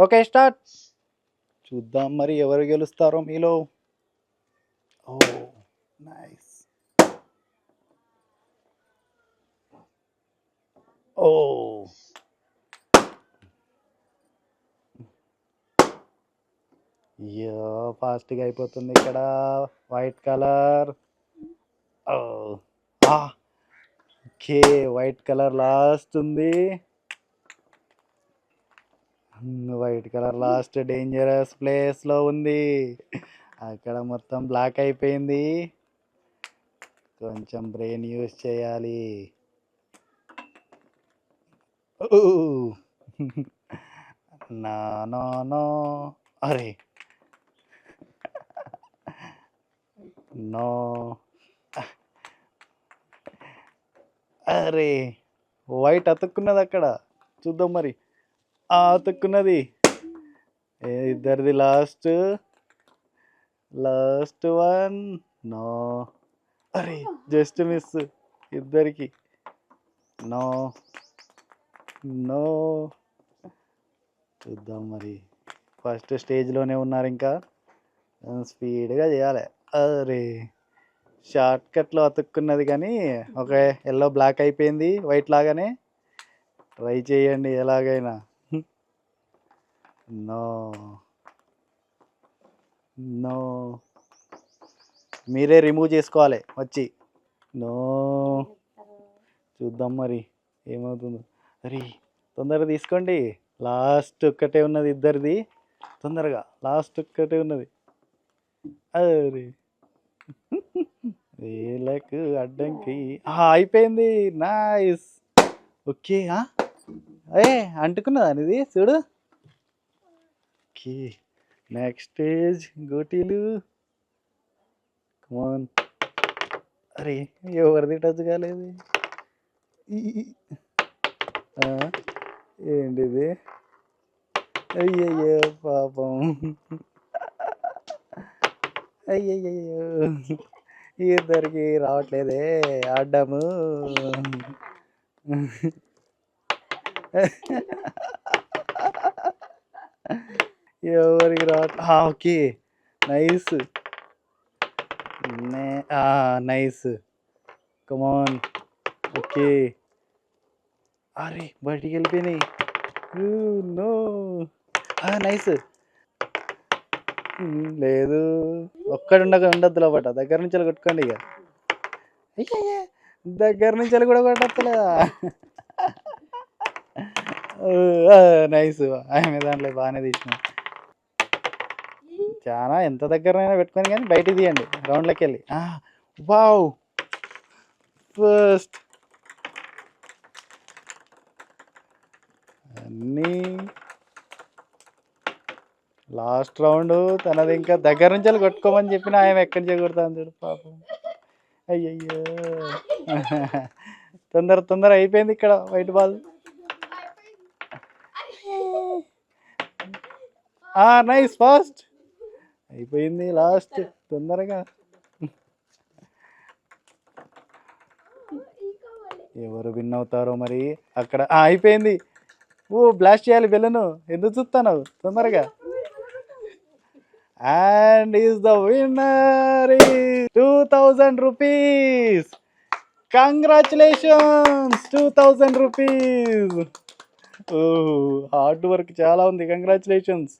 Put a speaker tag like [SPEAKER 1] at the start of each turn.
[SPEAKER 1] Okay start. చూద్దాం మరి ఎవరు గెలుస్తారో మీలో. ఓ నైస్. ఓ అయ్యో ఫాస్ట్గా అయిపోతుంది ఇక్కడ. White colour. ఓ ఓకే వైట్ కలర్ లాస్ట్ ఉంది. వైట్ కలర్ లాస్ట్ డేంజరస్ ప్లేస్లో ఉంది. అక్కడ మొత్తం బ్లాక్ అయిపోయింది. కొంచెం బ్రెయిన్ యూజ్ చేయాలి. నా నో నో అరే నో అరే వైట్ అతుక్కున్నది అక్కడ. చూద్దాం మరి. అతుక్కున్నది. ఇద్దరిది లాస్ట్ వన్. నో అరే జస్ట్ మిస్ ఇద్దరికి. నో నో చూద్దాం మరి. ఫస్ట్ స్టేజ్లోనే ఉన్నారు ఇంకా. స్పీడ్గా చేయాలి. అరే షార్ట్ కట్లో అతుక్కున్నది కానీ ఒక ఎల్లో బ్లాక్ అయిపోయింది వైట్ లాగానే. ట్రై చేయండి ఎలాగైనా. నో నో మీరే రిమూవ్ చేసుకోవాలి వచ్చి. నో చూద్దాం మరి ఏమవుతుందో. అరే తొందరగా తీసుకోండి. లాస్ట్ ఒక్కటే ఉన్నది ఇద్దరిది. తొందరగా లాస్ట్ ఒక్కటే ఉన్నది. అరే వీళ్ళకు అడ్డంకి అయిపోయింది. నైస్. ఓకే ఏ అంటుకున్నదా ఇది చూడు. ఓకే నెక్స్ట్ స్టేజ్ గోటీలు. కమాన్. అరే ఎవరిది టచ్ కాలేదు. ఏంటిది. అయ్యయ్యో పాపం. అయ్యయ్యో ఇద్దరికి రావట్లేదే ఆడ్డాము. ఎవరికి రావట్లే. Okay nice nice. Come on. Okay అరే బయటికి వెళ్ళిపోయినాయి. No nice. లేదు ఉండద్దు లోపట. దగ్గర నుంచి కొట్టుకోండి ఇక. అయ్యయ్యా దగ్గర నుంచి కూడా కొట్టలేదా. నైస్. ఆమె దాంట్లో బాగానే తీసిన. చాలా ఎంత దగ్గరైనా పెట్టుకొని కానీ బయటికి తీయండి రౌండ్లోకి వెళ్ళి. వావ్ ఫస్ట్ అన్నీ లాస్ట్ రౌండ్ తనది. ఇంకా దగ్గర నుంచి కొట్టుకోమని చెప్పిన ఆయన ఎక్కడి నుంచి కొడతాను చూడు పాపం. అయ్యయ్యో తొందర అయిపోయింది ఇక్కడ వైట్ బాల్. నైస్ ఫాస్ట్ అయిపోయింది. లాస్ట్ తొందరగా. ఎవరు విన్ అవుతారో మరి. అక్కడ అయిపోయింది. బ్లాస్ట్ చేయాలి బెలూను. ఎందుకు చూస్తాను తొందరగా. And is the winner is 2000 rupees. Congratulations 2000 rupees. Hard work చాలా ఉంది. కంగ్రాచులేషన్స్.